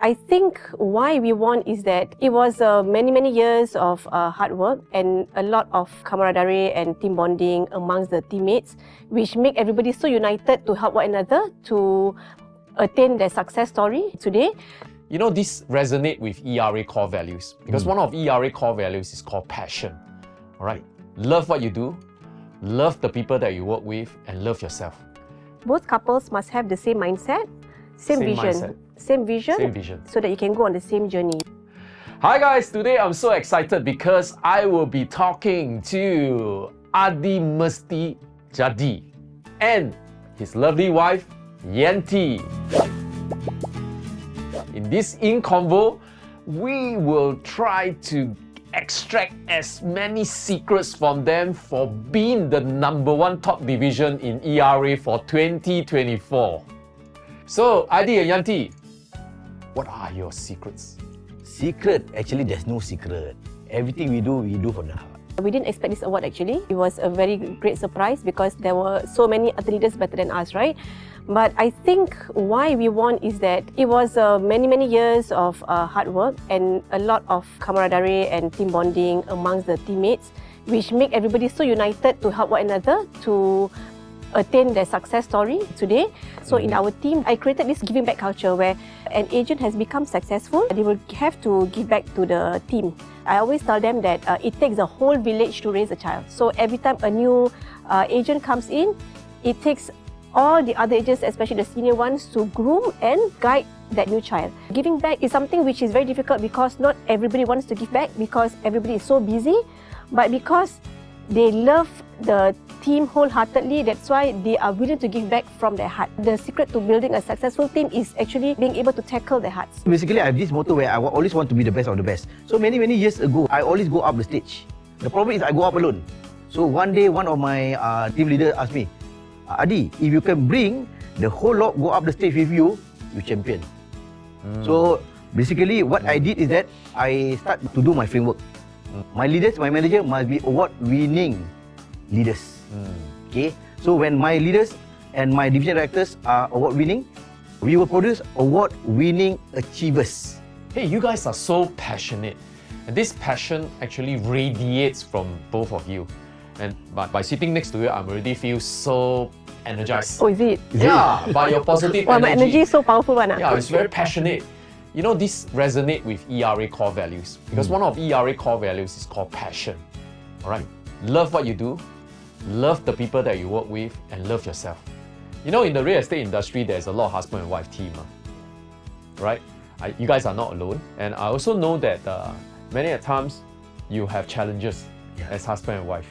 I think why we won is that it was many years of hard work and a lot of camaraderie and team bonding amongst the teammates, which make everybody so united to help one another to attain their success story today. You know, this resonate with ERA core values because one of ERA core values is called passion. All right, love what you do, love the people that you work with, and love yourself. Both couples must have the same mindset, same vision. Mindset. Same vision, so that you can go on the same journey. Hi guys, today I'm so excited because I will be talking to Adi Mesti Jadi and his lovely wife Yanti. In this In-Convo, we will try to extract as many secrets from them for being the #1 top division in ERA for 2024. So, Adi and Yanti, what are your secrets? Secret? Actually, there's no secret. Everything we do from the heart. We didn't expect this award actually. It was a very great surprise because there were so many other leaders better than us, right? But I think why we won is that it was many years of hard work and a lot of camaraderie and team bonding amongst the teammates, which make everybody so united to help one another to attain their success story today. So in our team, I created this giving back culture where an agent has become successful, they will have to give back to the team. I always tell them that it takes a whole village to raise a child. So every time a new agent comes in, it takes all the other agents, especially the senior ones, to groom and guide that new child. Giving back is something which is very difficult because not everybody wants to give back because everybody is so busy, but because they love the team wholeheartedly, that's why they are willing to give back from their heart. The secret to building a successful team is actually being able to tackle their hearts. Basically, I have this motto where I always want to be the best of the best. So many years ago, I always go up the stage. The problem is I go up alone. So one day, one of my team leaders asked me, Adi, if you can bring the whole lot go up the stage with you, you champion. So basically, what I did is that I start to do my framework. My leaders, my manager must be award-winning leaders. Okay, so when my leaders and my division directors are award-winning, we will produce award-winning achievers. Hey, you guys are so passionate, and this passion actually radiates from both of you. And by sitting next to you, I already feel so energized. Oh, is it? Yeah, by your positive my energy is so powerful, one. Yeah, it's very passionate. You know, this resonate with ERA core values because one of ERA core values is called passion. All right, love what you do, love the people that you work with, and love yourself. You know, in the real estate industry, there's a lot of husband and wife team, right? You guys are not alone, and I also know that many a times you have challenges as husband and wife.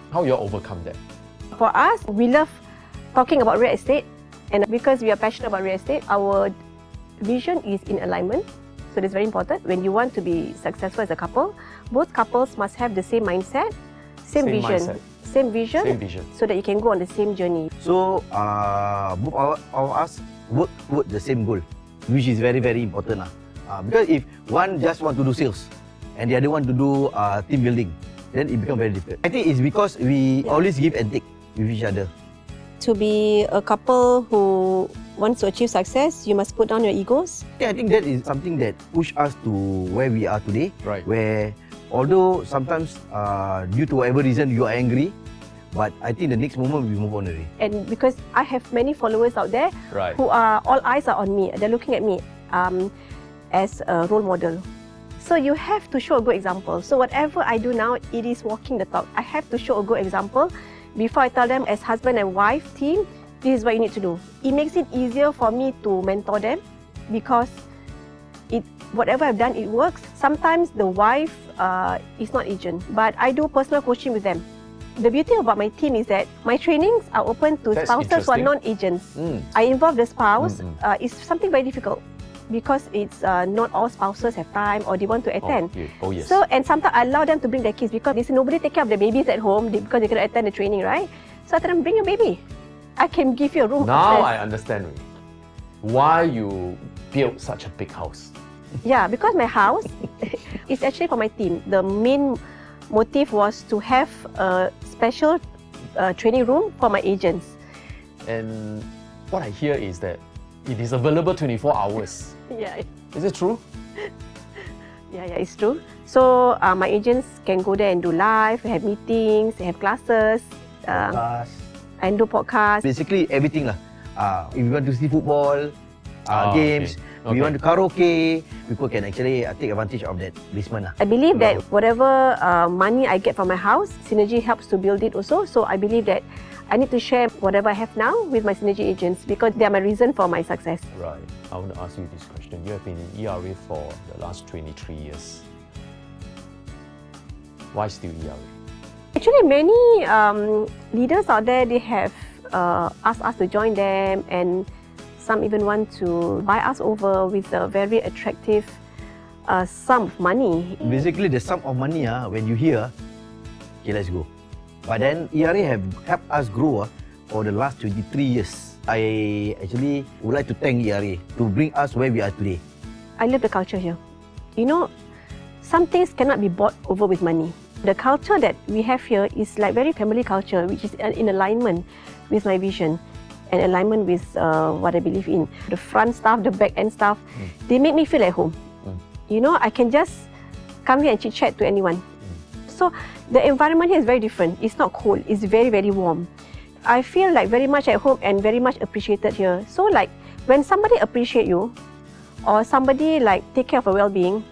How you overcome that? For us, we love talking about real estate, and because we are passionate about real estate, our vision is in alignment. So that's very important. When you want to be successful as a couple, both couples must have the same mindset, same vision, same vision, so that you can go on the same journey. So both of us work toward the same goal, which is very important. Because if one just want to do sales and the other one to do team building, then it becomes very difficult. I think it's because we always give and take with each other. To be a couple who wants to achieve success, you must put down your egos. I think that is something that pushed us to where we are today. Right. Where although sometimes due to whatever reason you are angry, but I think the next moment we move on already. And because I have many followers out there who are, all eyes are on me. They're looking at me as a role model. So you have to show a good example. So whatever I do now, it is walking the talk. I have to show a good example before I tell them as husband and wife team, this is what you need to do. It makes it easier for me to mentor them because whatever I've done, it works. Sometimes the wife is not agent, but I do personal coaching with them. The beauty about my team is that my trainings are open to spouses who are non-agents. I involve the spouse. It's something very difficult because it's not all spouses have time or they want to attend. Oh, yes. So, and sometimes I allow them to bring their kids because they say nobody take care of the babies at home because they cannot attend the training, right? So I tell them, bring your baby. I can give you a room. Now upstairs. I understand why you built such a big house. Yeah, because my house is actually for my team. The main motive was to have a special training room for my agents. And what I hear is that it is available 24 hours. Yeah. Is it true? Yeah, it's true. So my agents can go there and do live, have meetings, have classes, Podcast. and do podcasts. Basically everything lah. If you want to see football, games, okay. we want to karaoke, people can actually take advantage of that placement lah. I believe that whatever money I get from my house, Synergy helps to build it also. So I believe that I need to share whatever I have now with my Synergy agents because they are my reason for my success. Right. I want to ask you this question. You have been in ERA for the last 23 years. Why still ERA? Actually, many leaders out there, they have asked us to join them, and some even want to buy us over with a very attractive sum of money. Basically the sum of money when you hear, okay, let's go. But then ERA have helped us grow for the last 23 years. I actually would like to thank ERA to bring us where we are today. I love the culture here. You know, some things cannot be bought over with money. The culture that we have here is like very family culture, which is in alignment with my vision and alignment with what I believe in. The front staff, the back end staff, they make me feel at home. You know, I can just come here and chit chat to anyone. So the environment here is very different. It's not cold, it's very, very warm. I feel like very much at home and very much appreciated here. So like when somebody appreciate you or somebody like take care of your well-being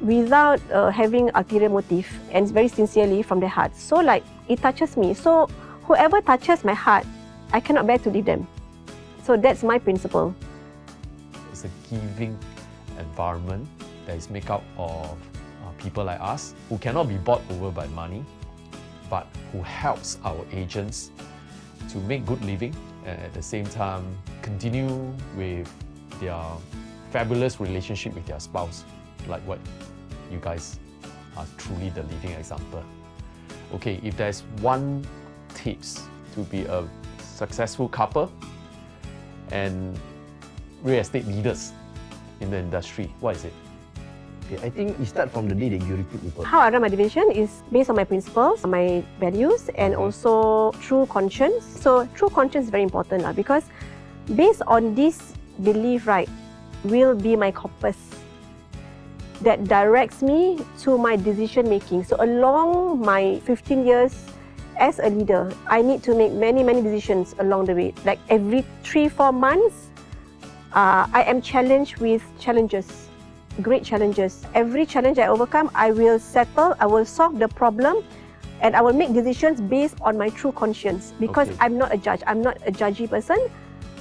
without having ulterior motive and very sincerely from their heart. So like it touches me. So whoever touches my heart, I cannot bear to leave them. So that's my principle. It's a giving environment that is made up of people like us who cannot be bought over by money, but who helps our agents to make good living and at the same time continue with their fabulous relationship with their spouse, like what you guys are truly the living example. Okay, if there's one tips to be a successful couple and real estate leaders in the industry, what is it? Okay, I think it starts from the day that you recruit people. How I run my division is based on my principles, my values, and also true conscience. So true conscience is very important because based on this belief, right, will be my compass that directs me to my decision making. So along my 15 years as a leader, I need to make many decisions along the way. Like every 3-4 months, I am challenged with challenges. Great challenges. Every challenge I overcome, I will settle, I will solve the problem, and I will make decisions based on my true conscience because I'm not a judge. I'm not a judgy person.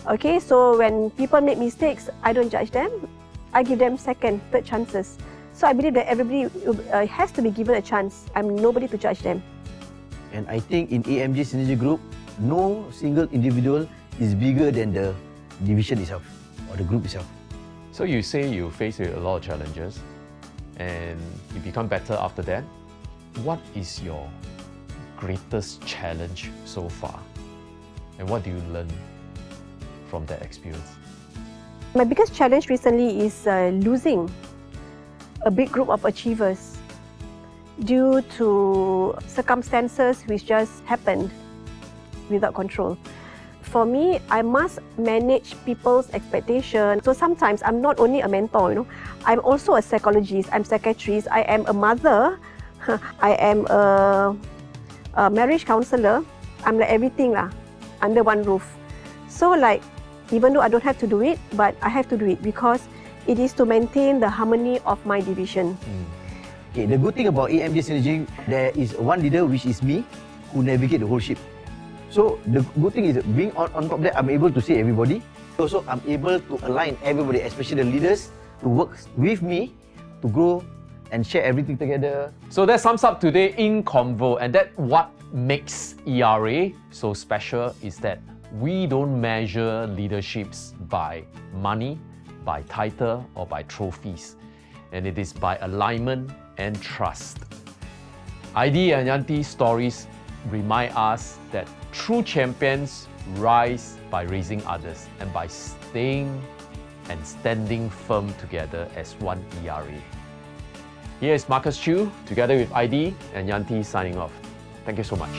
Okay, so when people make mistakes, I don't judge them. I give them second, third chances. So I believe that everybody has to be given a chance. I'm nobody to judge them. And I think in AMJ Synergy Group, no single individual is bigger than the division itself or the group itself. So you say you face a lot of challenges and you become better after that. What is your greatest challenge so far? And what do you learn from that experience? My biggest challenge recently is losing a big group of achievers due to circumstances which just happened without control. For me, I must manage people's expectations. So sometimes I'm not only a mentor, you know, I'm also a psychologist, I'm a psychiatrist, I am a mother, I am a marriage counselor. I'm like everything lah, under one roof. So like, even though I don't have to do it, but I have to do it because it is to maintain the harmony of my division. Okay, the good thing about AMJ Synergy, there is one leader which is me who navigate the whole ship. So the good thing is being on top of that, I'm able to see everybody. Also, I'm able to align everybody, especially the leaders, to work with me to grow and share everything together. So that sums up today In-Convo, and that what makes ERA so special is that we don't measure leaderships by money, by title, or by trophies. And it is by alignment and trust. ID and Yanti's stories remind us that true champions rise by raising others and by staying and standing firm together as one ERA. Here is Marcus Chu together with ID and Yanti signing off. Thank you so much.